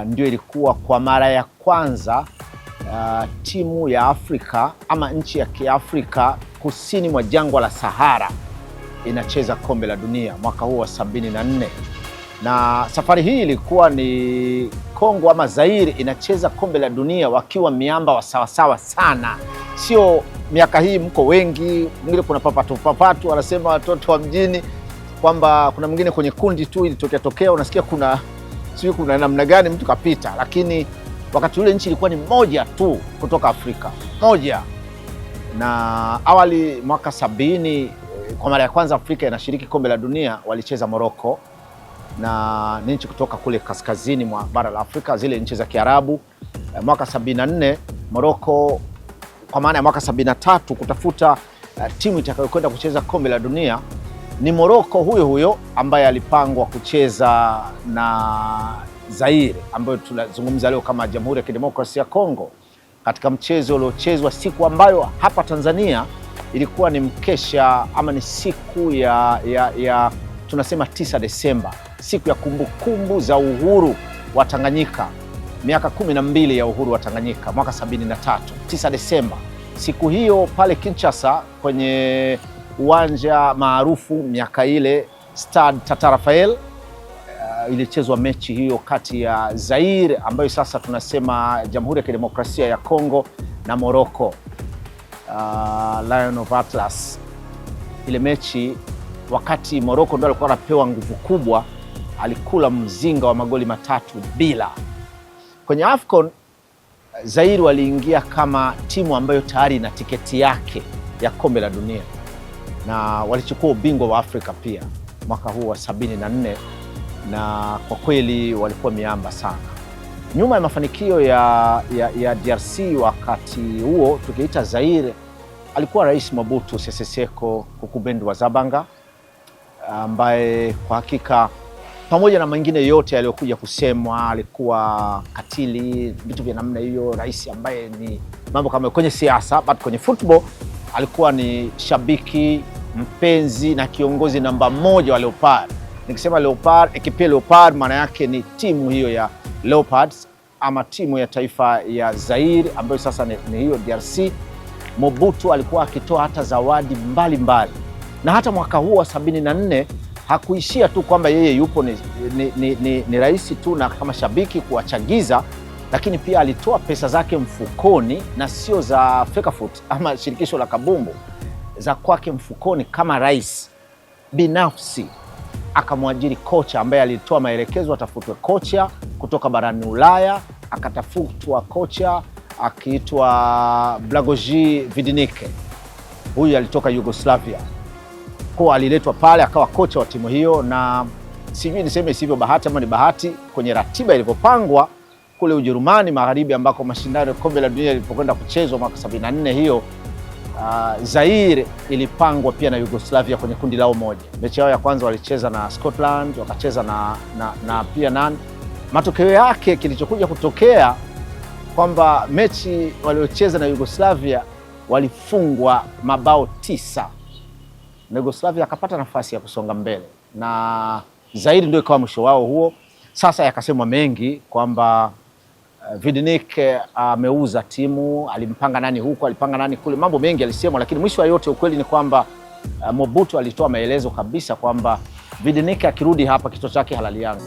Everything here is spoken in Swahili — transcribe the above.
ndio ilikuwa kwa mara ya kwanza timu ya Afrika ama nchi ya Kiafrika kusini mwa jangwa la Sahara inacheza kombe la dunia mwaka huu wa 74. Na safari hii ilikuwa ni Kongo ama Zaire inacheza kombe la dunia wakiwa miamba wa sawasawa sana. Sio miaka hii mko wengi, mwingine kuna papatu wanasema watoto wa mjini kwamba kuna mwingine kwenye kundi tu ilitokea unasikia kuna namna gani mtu kapita, lakini wakati ule nchi ilikuwa ni moja tu kutoka Afrika, moja. Na awali mwaka 70 kwa mara ya kwanza Afrika inashiriki kombe la dunia walicheza Morocco, na ni nchi kutoka kule kaskazini mwa bara la Afrika, zile nchi za Kiarabu. Mwaka 74 Morocco, kwa maana ya mwaka 73 kutafuta timu itakayokwenda kucheza kombe la dunia, ni Morocco huyo ambaye alipangwa kucheza na Zaire ambayo tunazungumza leo kama Jamhuri ya Kidemokrasia ya Kongo, katika mchezo uliochezwa siku ambayo hapa Tanzania ilikuwa ni mkesha ama ni siku ya tunasema 9 Desemba, siku ya kumbukumbu za uhuru wa Tanganyika, miaka 12 ya uhuru wa Tanganyika mwaka 73, 9 Desemba. Siku hiyo pale Kinshasa kwenye uwanja maarufu miaka ile Stade Tata Raphael, ilichezwa mechi hiyo kati ya Zaire ambayo sasa tunasema Jamhuri ya Kidemokrasia ya Kongo na Morocco, Lion of Atlas. Ile mechi wakati Morocco ndio alikuwa anapewa nguvu kubwa, alikula mzinga wa magoli 3-0. Kwenye AFCON Zaire waliingia kama timu ambayo tayari ina tiketi yake ya kombe la dunia, na walichukua ubingwa wa Afrika pia mwaka huu wa 74, na kwa kweli walikuwa miamba sana. Nyuma ya mafanikio ya DRC wakati huo tukiita Zaire, alikuwa Rais Mobutu Sese Seko Kukubendu wa Zabanga, ambaye kwa hakika pamoja na mengine yote aliyokuja kusemwa, alikuwa katili, vitu vya namna hiyo, rais ambaye ni mambo kama kwenye siasa, but kwenye football alikuwa ni shabiki mpenzi na kiongozi namba 1 wa Leopard. Nikisema Leopard, ekipe Leopard maana yake ni timu hiyo ya Leopards ama timu ya taifa ya Zaire ambayo sasa ni hiyo DRC. Mobutu alikuwa akitoa hata zawadi mbalimbali, na hata mwaka huu wa 74 hakuishia tu kwamba yeye yupo ni rais tu na kama shabiki kuwachagiza, lakini pia alitoa pesa zake mfukoni, na sio za Fecafoot ama shirikisho la kabumbu, za kwake mfukoni kama rais binafsi. Akamwajiri kocha ambaye alitoa maelekezo atafutwe kocha kutoka barani Ulaya, akatafutwa kocha akiitwa Blagoji Vidinike. Huyu alitoka Yugoslavia, kwa aliletwa pale akawa kocha wa timu hiyo. Na sijui niseme sivyo bahati ama ni bahati, kwenye ratiba ilivyopangwa kule Ujerumani Magharibi ambako mashindano ya kombe la dunia yalipokwenda kuchezwa mwaka 74 hiyo, Zaire ilipangwa pia na Yugoslavia kwenye kundi lao moja. Mechi yao ya kwanza walicheza na Scotland, wakacheza na pia nani. Matokeo yake kilichokuja kutokea kwamba mechi waliocheza na Yugoslavia walifungwa mabao 9, na Yugoslavia akapata nafasi ya kusonga mbele, na Zaire ndio ikawa mwisho wao huo. Sasa yakasemwa mengi kwamba Vidinik ameuza timu, alimpanga nani huko, alipanga nani kule, mambo mengi alisemwa, lakini mwisho wa yote ukweli ni kwamba Mobutu alitoa maelezo kabisa kwamba Vidinik akirudi hapa kichwa chake halali yangu.